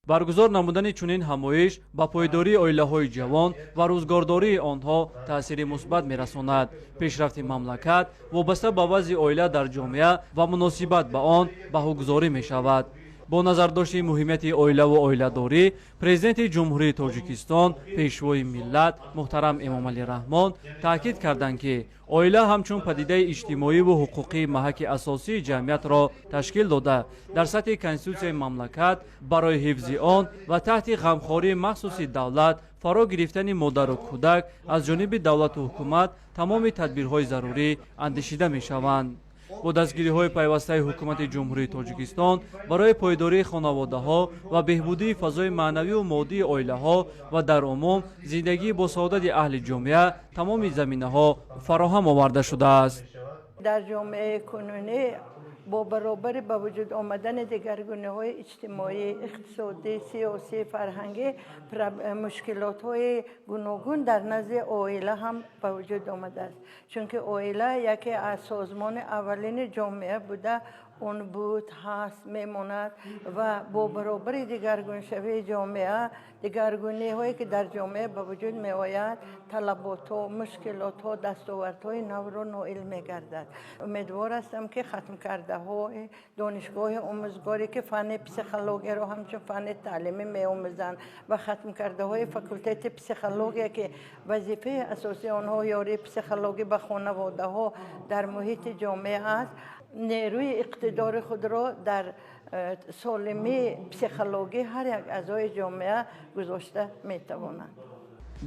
баргузор намудани чунин ҳамоиш ба пойдории оилаҳои ҷавон ва рӯзгордории онҳо таъсири мусбат мерасонад. пешрафти мамлакат вобаста ба вазъи оила дар ҷомеа ва муносибат ба он баҳогузорӣ мешавад. бо назардошти муҳимияти оилаву оиладорӣ, президенти ҷумҳурии Тоҷикистон, пешвои миллат муҳтарам Эмомалӣ Раҳмон таъкид карданд ки оила ҳамчун падидаи иҷтимоиву ҳуқуқии маҳаки асосии ҷамъиятро ташкил дода, дар сатҳи конститутсияи мамлакат барои ҳифзи он ва таҳти ғамхории махсуси давлат фаро гирифтани модару кӯдак аз ҷониби давлату ҳукумат тамоми тадбирҳои зарурӣ андешида мешаванд. бо дастгириҳои пайвастаи ҳукумати ҷумҳурии Тоҷикистон барои пойдории хонаводаҳо ва беҳбудии фазои маънавию моддии оилаҳо ва дар умум зиндагии босаодати аҳли ҷомеа тамоми заминаҳо фароҳам оварда шудааст. дар ҷомеаи кунунӣ бо баробари ба вуҷуд омадани дигаргуниҳои иҷтимоӣ, иқтисодӣ, сиёсӣ, фарҳангӣ мушкилотҳои гуногун дар назди оила ҳам ба вуҷуд омадааст. чунки оила яке аз созмони аввалини ҷомеа буда он буд, ҳаст, мемонад ва бо баробари дигаргуншавии ҷомеа, дигаргуниҳое ки дар ҷомеа ба вуҷуд меояд, талаботҳо, мушкилотҳо, дастовардҳои навро ноил мегардад. умедвор ҳастам ки хатмкардаҳои донишгоҳи омӯзгорӣ ки фанни психологияро ҳамчун фанни таълимӣ меомӯзанд ва хатмкардаҳои факултети психология ки вазифаи асосии онҳо ёрии психологӣ ба хонаводаҳо дар муҳити ҷомеа аст, нерӯи иқтидори худро дар солимии психологӣ ҳар як аъзои ҷомеа гузошта метавонанд.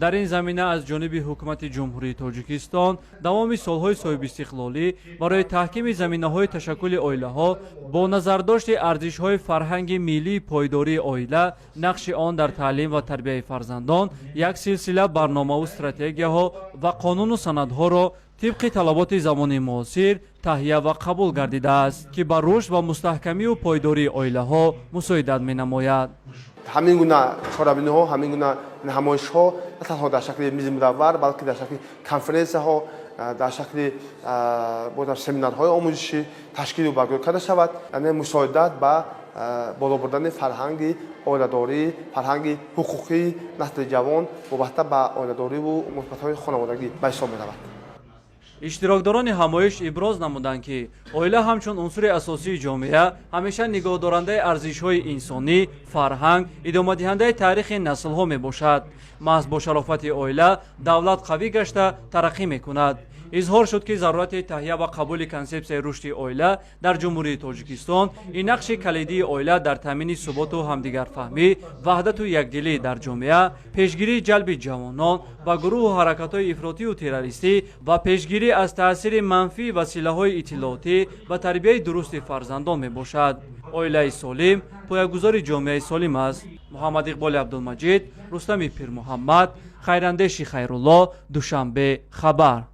дар ин замина аз ҷониби ҳукумати ҷумҳурии Тоҷикистон давоми солҳои соҳибистиқлолӣ барои таҳкими заминаҳои ташаккули оилаҳо бо назардошти арзишҳои фарҳанги миллии пойдории оила, нақши он дар таълим ва тарбияи фарзандон, як силсила барномаву стратегияҳо ва қонуну санадҳоро тибқи талаботи замони муосир таҳия ва қабул гардидааст, ки ба рушд ва мустаҳкамию пойдории оилаҳо мусоидат менамояд. ҳамин гуна чорабиниҳо, ҳамин гуна намоишҳо на танҳо дар шакли мизи мудаввар, балки дар шакли конференсияҳо, дар шакли семинарҳои омӯзишӣ ташкил ва баргузор карда шавад, яъне мусоидат ба боло бурдани фарҳанги оиладорӣ, фарҳанги ҳуқуқии насли ҷавон вобаста ба оиладориву мусбатҳои хонаводагӣ ба ҳисоб меравад. иштирокдорони ҳамоиш иброз намуданд ки оила ҳамчун унсури асосии ҷомеа ҳамеша нигоҳдорандаи арзишҳои инсонӣ, фарҳанг, идомадиҳандаи таърихи наслҳо мебошад. маҳз бо шарофати оила давлат қавӣ гашта тараққӣ мекунад. изҳор шуд ки зарурати таҳия ва қабули консепсияи рушди оила дар ҷумҳурии Тоҷикистон ин нақши калидии оила дар таъмини суботу ҳамдигарфаҳмӣ, ваҳдату якдилӣ дар ҷомеа, пешгирии ҷалби ҷавонон ба гурӯҳу ҳаракатҳои ифротию террористӣ ва пешгирӣ аз таъсири манфии василаҳои иттилоотӣ ва тарбияи дурусти фарзандон мебошад. оилаи солим поягузори ҷомеаи солим аст. муҳаммад иқболи абдулмаҷид, рустами пирмуҳаммад, хайрандеши хайрулло, душанбе, хабар.